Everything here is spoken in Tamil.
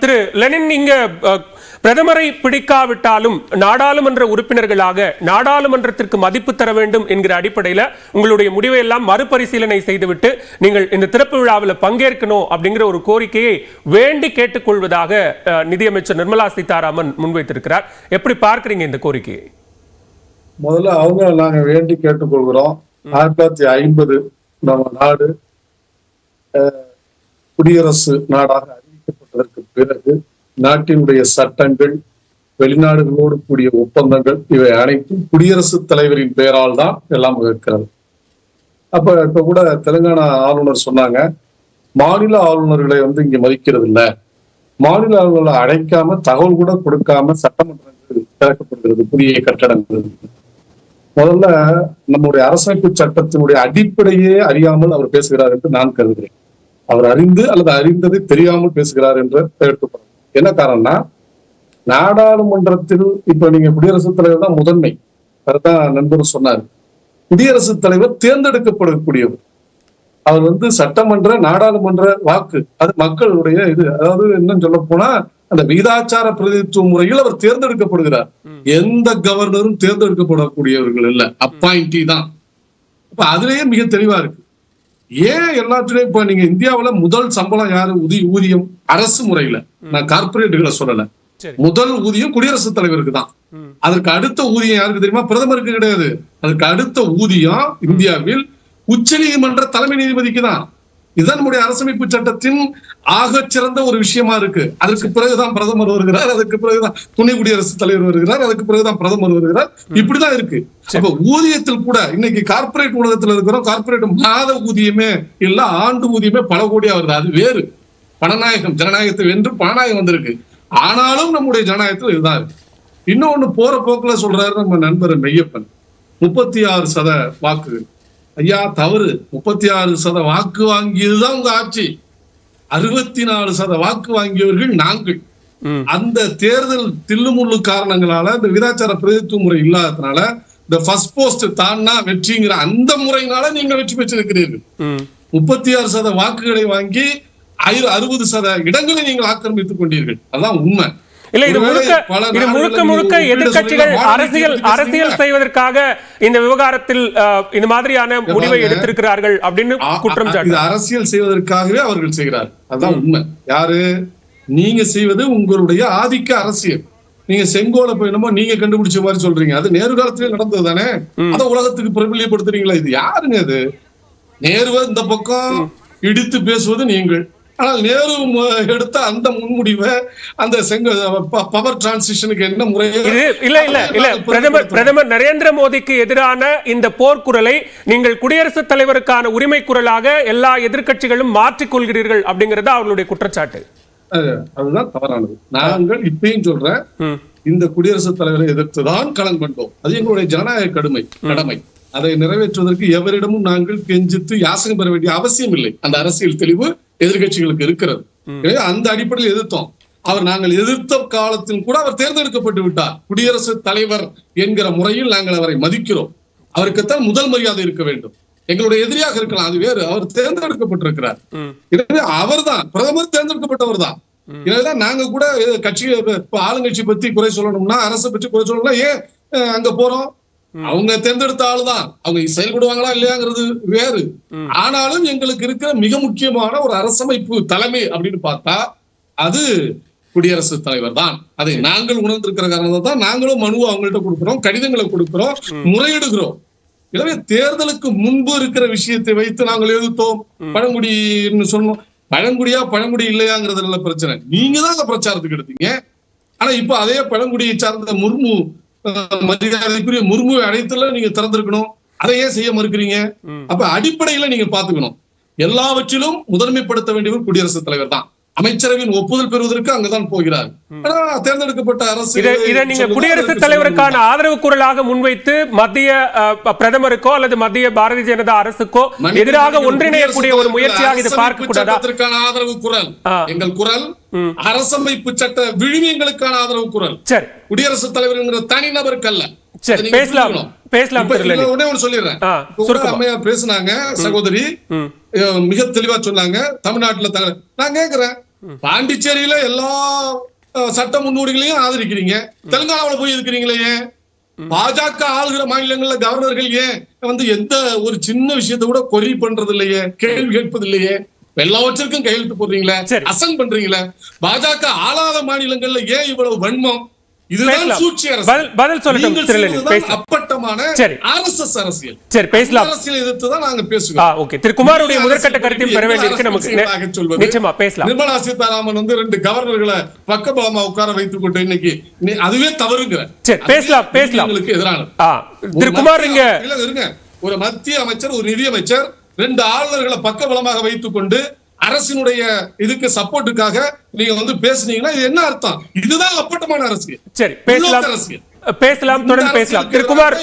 திரு லெனின், இங்க பிரதமரை பிடிக்காவிட்டாலும் நாடாளுமன்ற உறுப்பினர்களாக நாடாளுமன்றத்திற்கு மதிப்பு தர வேண்டும் என்கிற அடிப்படையில் உங்களுடைய முடிவை எல்லாம் மறுபரிசீலனை செய்துவிட்டு நீங்கள் இந்த திறப்பு விழாவில் பங்கேற்கணும் அப்படிங்கிற ஒரு கோரிக்கையை வேண்டி கேட்டுக்கொள்வதாக நிதியமைச்சர் நிர்மலா சீதாராமன் முன்வைத்திருக்கிறார். எப்படி பார்க்கிறீங்க இந்த கோரிக்கையை? முதல்ல அவங்க நாங்க வேண்டி கேட்டுக்கொள்கிறோம். 1950 நம்ம நாடு குடியரசு நாடாக அறிவிக்கப்பட்டதற்கு பிறகு நாட்டினுடைய சட்டங்கள், வெளிநாடுகளோடு கூடிய ஒப்பந்தங்கள், இவை அனைத்தும் குடியரசுத் தலைவரின் பெயரால் தான் எல்லாம் இருக்கிறது. இப்ப கூட தெலுங்கானா ஆளுநர் சொன்னாங்க, மாநில ஆளுநர்களை இங்க மதிக்கிறது இல்ல, மாநில ஆளுநர்களை அழைக்காம தகவல் கூட கொடுக்காம சட்டமன்றங்கள் திறக்கப்படுகிறது, புதிய கட்டடங்கள். முதல்ல நம்முடைய அரசமைப்பு சட்டத்தினுடைய அடிப்படையே அறியாமல் அவர் பேசுகிறார் என்று நான் கருதுகிறேன். அவர் அறிந்து அல்லது அறிந்ததை தெரியாமல் பேசுகிறார் என்று எடுத்துக்கொள்ளும். என்ன காரணம்னா, நாடாளுமன்றத்தில் இப்ப நீங்க குடியரசுத் தலைவர் தான் முதன்மை, அதுதான் நண்பர் சொன்னார். குடியரசுத் தலைவர் தேர்ந்தெடுக்கப்படக்கூடியவர். அவர் சட்டமன்ற நாடாளுமன்ற வாக்கு, அது மக்களுடைய இது. அதாவது என்னன்னு சொல்ல போனா, அந்த விகிதாச்சார பிரதிநிதித்துவ முறையில் அவர் தேர்ந்தெடுக்கப்படுகிறார். எந்த கவர்னரும் தேர்ந்தெடுக்கப்படக்கூடியவர்கள் இல்ல, அப்பாயிண்டி தான். அப்ப அதுலயே மிக தெளிவா இருக்கு. ஏன் எல்லாத்துலயும் இப்ப நீங்க இந்தியாவில முதல் சம்பளம் யாரு? ஊதியம் அரசு முறையில, நான் கார்பரேட்டுகளை சொல்லல. முதல் ஊதியம் குடியரசுத் தலைவருக்கு தான். அதற்கு அடுத்த ஊதியம் யாருக்கு தெரியுமா? பிரதமருக்கு கிடையாது. அதற்கு அடுத்த ஊதியம் இந்தியாவில் உச்ச நீதிமன்ற தலைமை நீதிபதிக்கு தான். இதுதான் நம்முடைய அரசமைப்பு சட்டத்தின் ஆக சிறந்த ஒரு விஷயமா இருக்கு. அதற்கு பிறகுதான் பிரதமர் வருகிறார், அதுக்கு பிறகுதான் துணை குடியரசுத் தலைவர் வருகிறார், அதுக்கு பிறகுதான் பிரதமர் வருகிறார். இப்படிதான் இருக்கு. அப்ப ஊதியத்தில் கூட இன்னைக்கு கார்பரேட் உலகத்துல இருக்கிறோம், கார்பரேட் மாத ஊதியமே இல்ல, ஆண்டு ஊதியமே பல கோடியா வருது. அது வேறு. பணநாயகம், ஜனநாயகத்தை வென்று பணநாயகம் வந்திருக்கு. ஆனாலும் நம்முடைய ஜனநாயகத்தில் இதுதான் இருக்கு. இன்னொன்னு போற போக்குல சொல்றாரு நம்ம நண்பர் மெய்யப்பன், 36% வாக்குகள். ஐயா தவறு. 36% வாக்கு வாங்கியதுதான் உங்க ஆட்சி. 64% வாக்கு வாங்கியவர்கள் நாங்கள். அந்த தேர்தல் தில்லுமுள்ளு காரணங்களால, இந்த விகிதாச்சார பிரதிநிதித்துவ முறை இல்லாததுனால, இந்த ஃபர்ஸ்ட் போஸ்ட் தான்னா வெற்றிங்கிற அந்த முறையினால நீங்கள் வெற்றி பெற்றிருக்கிறீர்கள். 36% வாக்குகளை வாங்கி 60% இடங்களை நீங்கள் ஆக்கிரமித்துக் கொண்டீர்கள். அதான் உண்மை. இல்ல, இது முழுக்க எதிர்கட்சிகள் அரசியல் செய்வதற்காக இந்த விவகாரத்தில் இந்த மாதிரியான முடிவை எடுத்திருக்கிறார்கள் அப்படின்னு குற்றம் சாட்டு. அரசியல் செய்வதற்காகவே அவர்கள் செய்கிறார். அதுதான் உண்மை. யாரு? நீங்க செய்வது உங்களுடைய ஆதிக்க அரசியல். நீங்க செங்கோலை போயினமோ நீங்க கண்டுபிடிச்ச மாதிரி சொல்றீங்க. அது நேரு காலத்திலே நடந்தது தானே. அதை உலகத்துக்கு பிரபல்யப்படுத்துறீங்களா? இது யாருங்க? அது நேருவை இந்த பக்கம் இடித்து பேசுவது நீங்கள். ஆனால் நேரு எடுத்த அந்த முன்முடிவை, அந்த பவர் டிரான்சிஷனுக்கு என்ன முறை? பிரதமர் நரேந்திர மோடிக்கு எதிரான இந்த போர்க்குரலை நீங்கள் குடியரசுத் தலைவருக்கான உரிமை குரலாக எல்லா எதிர்கட்சிகளும் மாற்றிக் கொள்கிறீர்கள் அப்படிங்கறது அவர்களுடைய குற்றச்சாட்டு. அதுதான் தவறானது. நாங்கள் இப்பயும் சொல்றேன், இந்த குடியரசுத் தலைவரை எதிர்த்துதான் களம் கண்டோம். அது எங்களுடைய ஜனநாயக கடமை. அதை நிறைவேற்றுவதற்கு எவரிடமும் நாங்கள் கெஞ்சித்து யாசகம் பெற வேண்டிய அவசியம் இல்லை. அந்த அரசியல் தெளிவு எதிர்கட்சிகளுக்கு இருக்கிறது. அந்த அடிப்படையில் எதிர்த்தோம். நாங்கள் எதிர்த்த காலத்தில் கூட அவர் தேர்ந்தெடுக்கப்பட்டு விட்டார். குடியரசுத் தலைவர் என்கிற முறையில் நாங்கள் அவரை மதிக்கிறோம். அவருக்குத்தான் முதல் மரியாதை இருக்க வேண்டும். எங்களுடைய எதிரியாக இருக்கலாம், அது வேறு. அவர் தேர்ந்தெடுக்கப்பட்டிருக்கிறார். எனவே அவர் தான் பிரதமர், தேர்ந்தெடுக்கப்பட்டவர் தான். எனவேதான் நாங்க கூட கட்சி ஆளுங்கட்சி பத்தி குறை சொல்லணும்னா, அரசை பற்றி குறை சொல்லணும்னா ஏன் அங்க போறோம்? அவங்க தேர்ந்தெடுத்த ஆளுதான். அவங்க செயல்படுவாங்களா இல்லையாங்கிறது வேறு. ஆனாலும் எங்களுக்கு இருக்கிற மிக முக்கியமான ஒரு அரசமைப்பு தலைமை அப்படின்னு பார்த்தா அது குடியரசுத் தலைவர் தான். அதை நாங்கள் உணர்ந்திருக்கிற காரணம் தான் நாங்களும் மனுவை அவங்கள்ட்ட கொடுக்கிறோம், கடிதங்களை கொடுக்கிறோம், முறையிடுகிறோம். எனவே தேர்தலுக்கு முன்பு இருக்கிற விஷயத்தை வைத்து நாங்கள் எதிர்த்தோம். பழங்குடின்னு சொன்னோம். பழங்குடி இல்லையாங்கிறது நல்ல பிரச்சனை. நீங்க தான் பிரச்சாரத்துக்கு எடுத்தீங்க. ஆனா இப்ப அதே பழங்குடியை சார்ந்த முர்மு, மரியாதைக்குரிய முர்முவை அழைத்துல நீங்க திறந்திருக்கணும். அதை ஏன் செய்ய மறுக்கிறீங்க? அப்ப அடிப்படையில நீங்க பாத்துக்கணும். எல்லாவற்றிலும் முதன்மைப்படுத்த வேண்டியவர் குடியரசுத் தலைவர் தான். அமைச்சரவையின் ஒப்புதல் பெறுவதற்கு அங்கதான் போகிறார். தேர்ந்தெடுக்கப்பட்ட அரசு இதை நீங்க குடியரசுத் தலைவருக்கான ஆதரவு குரலாக முன்வைத்து மத்திய பிரதமருக்கோ அல்லது மத்திய பாரதிய ஜனதா அரசுக்கோ எதிராக ஒன்றிணையக்கூடிய ஒரு முயற்சியாக இதை பார்க்க கூடாதா? ஆதரவு குரல் எங்கள் குரல் அரசமைப்பு சட்ட விழுமியங்களுக்கான ஆதரவு குரல். சரி, குடியரசுத் தலைவர் தனிநபருக்கு அல்ல. சரி, பேசலாம். சொல்லிடுறேன். பேசுனாங்க சகோதரி, மிக தெளிவா சொன்னாங்க. தமிழ்நாட்டுல நான் கேட்கிறேன், பாண்டிச்சேரியில எல்லா சட்ட முன்னோடிகளையும் ஆதரிக்கிறீங்க, தெலுங்கானாவில போய் இருக்கிறீங்களே ஏன்? பாஜக ஆளுகிற மாநிலங்கள்ல கவர்னர்கள் ஏன் எந்த ஒரு சின்ன விஷயத்தை கூட கொரி பண்றது இல்லையே, கேள்வி கேட்பது இல்லையே? எல்லாவற்றிற்கும் கையெழுத்து போடுறீங்களே, அசன் பண்றீங்களே. பாஜக ஆளாத மாநிலங்கள்ல ஏன் இவ்வளவு வன்மம்? இதுதான் சூழ்ச்சி அரசியல். பதில் சொல்லட்டும். அப்பட்டமான RSS அரசியல். சரி, பேசலாம். அரசியல் எதிர்த்து தான் நாங்க பேசுவோம். ஓகே, திரு குமாருடைய முதற்கட்ட கருத்தையும் பெற வேண்டியிருக்கு நமக்கு. நிச்சயமா பேசலாம். நிர்மலா சீதாராமன் 2 கவர்னர்களை பக்கபலமா உட்கார வைத்துக் கொண்டு இன்னைக்கு அதுவே தவறுங்கிற. சரி, பேசலாம். எதிரான திரு குமார் இங்க இருங்க, ஒரு மத்திய அமைச்சர், ஒரு நிதி அமைச்சர் 2 ஆளுநர்களை பக்கபலமாக வைத்துக் கொண்டு அரசினுடைய இதுக்கு சப்போர்ட்டுக்காக நீங்க பேசுனீங்கன்னா இது என்ன அர்த்தம்? இதுதான் அப்பட்டமான அரசியல். சரி, பேசலாம். தொடர்ந்து பேசலாம். திரு குமார்